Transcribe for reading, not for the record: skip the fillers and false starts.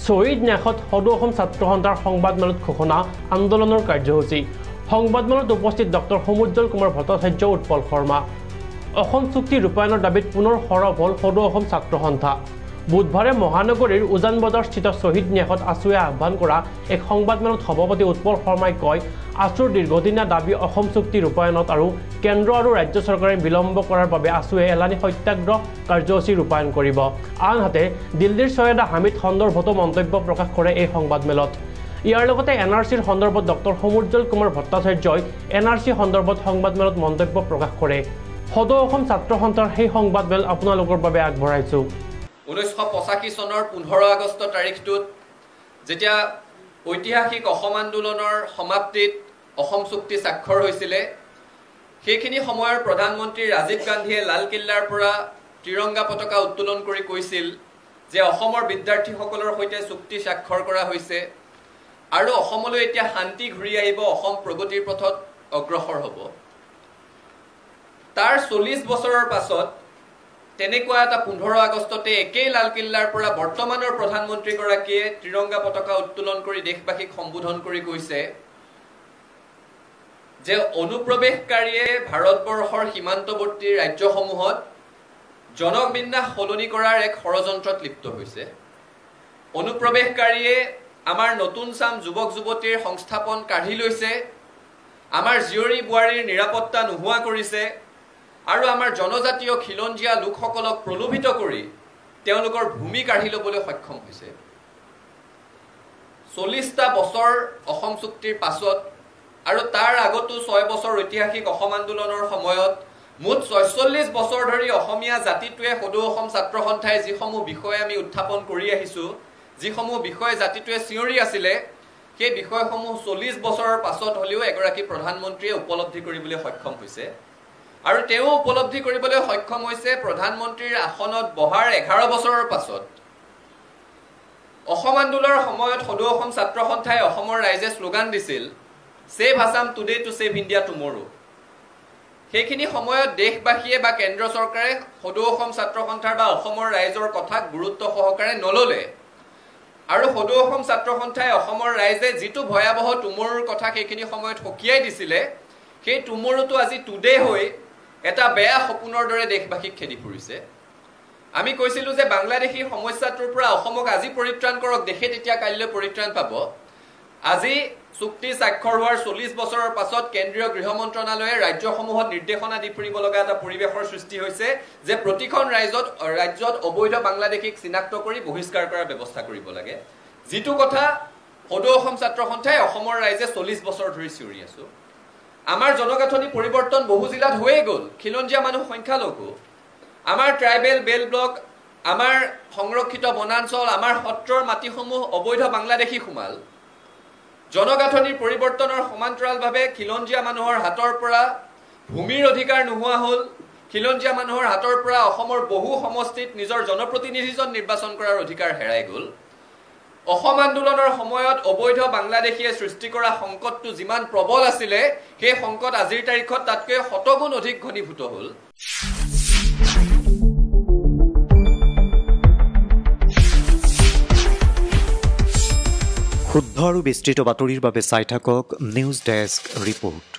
শহীদ ন্যাসত সদৌ অসম ছাত্ৰ সন্থাৰ সংবাদমেলত ঘোষণা আন্দোলনৰ কাৰ্যসূচী সংবাদমেলত উপস্থিত ডক্টৰ সমুজ্জ্বল কুমাৰ ভট্টাচাৰ্য উৎপল শৰ্মা অসম চুক্তি ৰূপায়ণৰ দাবীত পুনৰ সৰব হ'ল সদৌ অসম ছাত্ৰ সন্থা বুধবাৰে মহানগৰীৰ উজান বজাৰস্থিত শহীদ ন্যাসত আছুৱে আহ্বান কৰা এক সংবাদমেলত সভাপতি উৎপল শৰ্মাই কয় আছুৰ দীৰ্ঘদিনীয়া দাবী অসম চুক্তি ৰূপায়ণত আৰু কেন্দ্ৰ আৰু ৰাজ্য চৰকাৰে বিলম্ব কৰাৰ বাবে আছুৱে এলানি সত্যাগ্ৰহ কাৰ্যসূচী ৰূপায়ণ কৰিব আনহাতে দিল্লীৰ সৈয়দা হামিদ সন্দৰ্ভতো মন্তব্য প্ৰকাশ কৰে এই সংবাদমেলত ইয়াৰ লগতে এনআৰচিৰ সন্দৰ্ভত ডক্টৰ সমুজ্জ্বল কুমাৰ ভট্টাচাৰ্যই এনআৰচি সন্দৰ্ভত সংবাদমেলত মন্তব্য প্ৰকাশ কৰে সদৌ অসম ছাত্ৰ সন্থাৰ সেই সংবাদমেল আপোনালোকৰ বাবে আগবঢ়াইছো 1985 চনৰ 15 আগষ্ট তাৰিখটোত যেতিয়া ঐতিহাসিক অসম আন্দোলনৰ সমাপ্তিত অসম চুক্তি স্বাক্ষৰ হৈছিল সেইখিনি সময়ৰ প্ৰধানমন্ত্ৰী ৰাজীৱ গান্ধীয়ে লালকিল্লাৰ পৰা ত্ৰিৰংগা পতাকা উত্তোলন কৰি কৈছিল যে অসমৰ বিদ্যাৰ্থীসকলৰ সৈতে চুক্তি স্বাক্ষৰ কৰা হৈছে আৰু অসমলৈ এতিয়া শান্তি ঘূৰি আহিব অসম প্ৰগতিৰ পথত অগ্ৰসৰ হ'ব তাৰ 40 বছৰৰ পাছত তেনেকুৱা এটা 15 আগষ্টতে একেই লালকিল্লাৰ পৰা বৰ্তমানৰ প্ৰধানমন্ত্ৰী গৰাকীয়ে ত্ৰিৰংগা পতাকা উত্তোলন কৰি দেশবাসীক সম্বোধন কৰি কৈছে যে অনুপ্ৰৱেশকাৰীয়ে ভাৰতবৰ্ষৰ সীমান্তৱৰ্তী ৰাজ্যসমূহত জনবিন্যাস সলনি কৰাৰ এক ষড়যন্ত্ৰত লিপ্ত হৈছে অনুপ্ৰৱেশকাৰীয়ে আমাৰ নতুন চাম যুৱক যুৱতীৰ সংস্থাপন কাঢ়ি লৈছে আমাৰ জীয়ৰী বুৱাৰীৰ নিৰাপত্তা নোহোৱা কৰিছে আৰু আমাৰ জনজাতীয় খিলঞ্জীয়া লোকসকলক প্ৰলোভিত কৰি তেওঁলোকৰ ভূমি কাঢ়ি ল'বলৈ সক্ষম হৈছে 40টা বছৰ অসম চুক্তিৰ পাছত আৰু তাৰ আগতো 6 বছৰ ঐতিহাসিক অসম আন্দোলনৰ সময়ত মুঠ 46 বছৰ ধৰি অসমীয়া জাতিটোৱে সদৌ অসম ছাত্ৰ সন্থাই যিসমূহ বিষয় আমি উত্থাপন কৰি আহিছো যিসমূহ বিষয় জাতিটোৱে চিঞৰি আছিল সেই বিষয়সমূহ 40 বছৰৰ পাছত হলেও এগৰাকী প্ৰধানমন্ত্ৰীয়ে উপলব্ধি কৰিবলৈ সক্ষম হৈছে আৰু তেওঁ উপলব্ধি কৰিবলৈ সক্ষম হৈছে প্ৰধানমন্ত্ৰীৰ আসনত বহাৰ 11 বছৰৰ পাছত অসম আন্দোলনৰ সময়ত সদৌ অসম ছাত্ৰ সন্থাই অসমৰ ৰাইজে স্লোগান দিছিল save Assam today to save India টুমৰো সেইখিনি সময়ত দেশবাসীয়ে বা কেন্দ্ৰ চৰকাৰে সদৌ অসম ছাত্ৰ সন্থাৰ বা অসমৰ ৰাইজৰ কথাক গুৰুত্ব সহকাৰে নললে আৰু সদৌ অসম ছাত্ৰ সন্থাই অসমৰ ৰাইজে যিটো ভয়াবহ টুমৰোৰ কথা সেইখিনি সময়ত হকিয়াই দিছিল সেই টুমৰোটো আজি টুডে হৈ এটা বেয়া সপোনৰ দৰে দেশবাসীক খেদি ফুৰিছে আমি কৈছিলো যে বাংলাদেশী সমস্যাটোৰ পৰা অসমক আজি পৰিত্ৰাণ কৰক দেখে তেতিয়া কাইলৈ পৰিত্ৰাণ পাব আজি চুক্তি স্বাক্ষৰ হোৱাৰ 40 বছৰৰ পাছত কেন্দ্ৰীয় গৃহ মন্ত্ৰণালয়ে ৰাজ্যসমূহত নিৰ্দেশনা দি ফুৰিব লগা এটা পৰিৱেশৰ সৃষ্টি হৈছে যে প্ৰতিখন ৰাজ্যত অবৈধ বাংলাদেশীক চিনাক্ত কৰি বহিষ্কাৰ কৰাৰ ব্যৱস্থা কৰিব লাগে যিটো কথা সদৌ অসম ছাত্ৰ সন্থাই অসমৰ ৰাইজে 40 বছৰ ধৰি চিঞৰি আছে আমাৰ জনগাঁথনি পৰিৱৰ্তন বহু জিলাত হৈয়ে গ'ল খিলঞ্জীয়া মানুহ সংখ্যা লঘু আমাৰ ট্ৰাইবেল বেল ব্লক আমাৰ সংৰক্ষিত বনাঞ্চল আমাৰ সত্ৰৰ মাটিসমূহ অবৈধ বাংলাদেশী সোমাল জনগাঁথনিৰ পৰিৱৰ্তনৰ সমান্তৰালভাৱে খিলঞ্জীয়া মানুহৰ হাতৰ পৰা ভূমিৰ অধিকাৰ নোহোৱা হ'ল খিলঞ্জীয়া মানুহৰ হাতৰ পৰা অসমৰ বহু সমষ্টিত নিজৰ জনপ্ৰতিনিধিজন নিৰ্বাচন কৰাৰ অধিকাৰ হেৰাই গ'ল অসম আন্দোলনৰ সময়ত অবৈধ বাংলাদেশীয়ে সৃষ্টি কৰা সংকটটো যিমান প্ৰবল আছিল সেই সংকট আজিৰ তাৰিখত তাতকৈ শতগুণ অধিক ঘনীভূত হ'ল শুদ্ধ আৰু বিস্তৃত বাতৰিৰ বাবে চাই থাকক নিউজ ডেস্ক ৰিপোৰ্ট